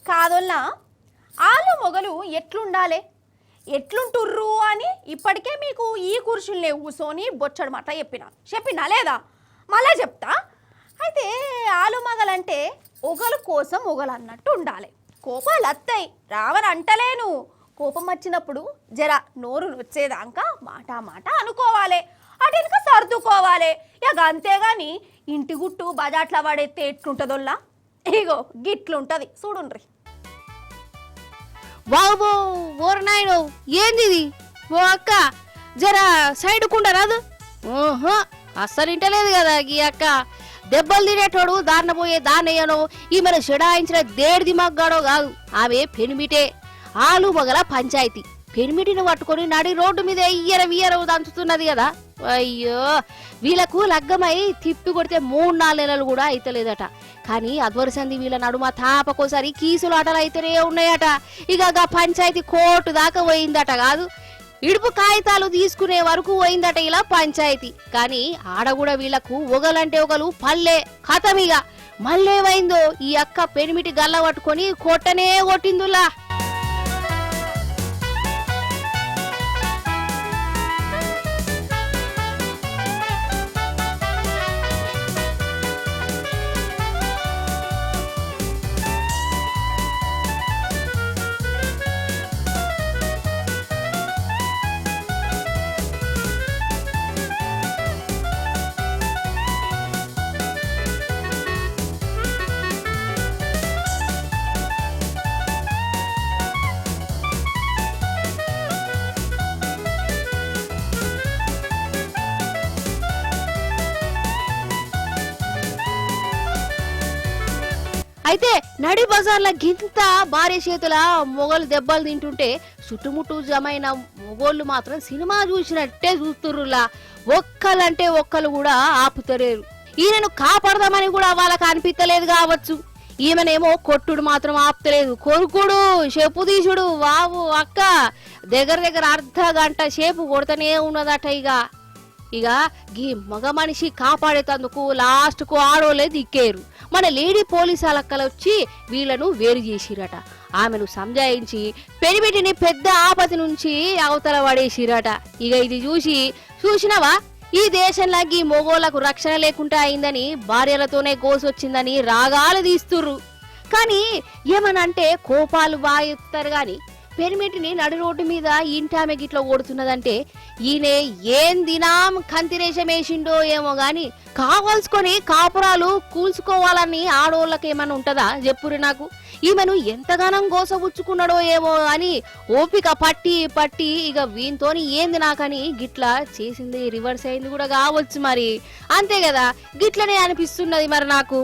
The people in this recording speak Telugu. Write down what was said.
కాదోల్నా ఆలు మొగలు ఎట్లుండాలి ఎట్లుంటుర్రు అని ఇప్పటికే మీకు ఈ కుర్చీలనే కూర్చొని బొచ్చడు మాట చెప్పినా లేదా మళ్ళా చెప్తా. అయితే ఆలు మగలంటే ఒగలు కోసం ఒగలు అన్నట్టు ఉండాలి. కోపాలు వస్తాయి రావని అంటలేను. కోపం వచ్చినప్పుడు జర నోరు వచ్చేదాకా మాట అనుకోవాలి, అటు వెనుక సర్దుకోవాలి. ఇక అంతేగాని ఇంటి గుట్టు బజాట్ల పడేస్తే ఎట్లుంటుందోల్లా ఇగో గిట్లుంటది చూడుండ్రి. బాబు ఓరు నాయను ఏంది ఇది? ఓ అక్క జర సైడ్ కుండా రాదు. ఓహో అస్సలు ఇంటలేదు కదా ఈ అక్క. దెబ్బలు తినేటోడు దారిన పోయే దాన్నయ్యనో ఈమెను చెడాయించిన దేడిది మగ్గాడో కాదు, ఆమె పెనిమిటే. ఆలు మొగల పంచాయతీ పెనిమిటిని పట్టుకొని నడి రోడ్డు మీద ఇయ్యర దంచుతున్నది కదా. అయ్యో వీళ్ళకు లగ్గమై తిప్పి కొడితే 3-4 నెలలు కూడా అయితలేదట. కానీ అద్వరసంది వీళ్ళ నడుమ తాపకోసారి కీసులు ఆటలు అయితేనే ఉన్నాయట. ఇక పంచాయతీ కోర్టు దాకా పోయిందట కాదు, ఇడుపు కాగితాలు తీసుకునే వరకు పోయిందట ఇలా పంచాయతీ. కానీ ఆడ కూడా వీళ్లకు ఒగలంటే ఒగలు పల్లె కథమిగా. మళ్ళేమైందో ఈ అక్క పెనిమిటి గల్ల పట్టుకొని కొట్టనే కొట్టిందులా. అయితే నడి బజార్ల గింత భార్య చేతుల మొగలు దెబ్బలు తింటుంటే చుట్టుముట్టు జమైన మొగోళ్ళు మాత్రం సినిమా చూసినట్టే చూస్తుర్రులా. ఒక్కలంటే ఒక్కలు కూడా ఆపుతలేరు. ఈయనను కాపాడదామని కూడా వాళ్ళకి అనిపించలేదు కావచ్చు. ఈమెనేమో కొట్టుడు మాత్రం ఆపుతలేదు, కొరుకుడు చెప్పు తీసుడు. వావు అక్క దగ్గర అర్ధ గంట సేపు కొడతనే ఉన్నదట. ఇక గీ మగ మనిషి కాపాడేటందుకు లాస్ట్ కు ఆడోలే దిక్కేరు. మన లేడీ పోలీసు అలక్కలు వచ్చి వీళ్లను వేరు చేసిరట. ఆమెను సంజాయించి పెనిమిటిని పెద్ద ఆపతి నుంచి అవతల పడేసిరట. ఇక ఇది చూసినవా ఈ దేశంలో ఈ మొగోళ్లకు రక్షణ లేకుండా అయిందని భార్యలతోనే గోసొచ్చిందని రాగాలు తీస్తుర్రు. కానీ ఏమనంటే కోపాలు బాగుతారు గాని పెనిమిటిని నడి రోడ్డు మీద ఇంటామె గిట్ల ఓడుతున్నదంటే ఈయన ఏం దినాం కంతిరేషం వేసిండో ఏమో గాని కావాల్సుకొని కాపురాలు కూల్చుకోవాలని ఆడోళ్ళకేమన్నా ఉంటదా చెప్పురు నాకు. ఈమెను ఎంతగానం గోసబుచ్చుకున్నాడో ఏమో అని ఓపిక పట్టి ఇక వీనితోని ఏంది నాకని గిట్లా చేసింది రివర్స్ అయింది కూడా కావచ్చు. మరి అంతే కదా, గిట్లనే అనిపిస్తున్నది మరి నాకు.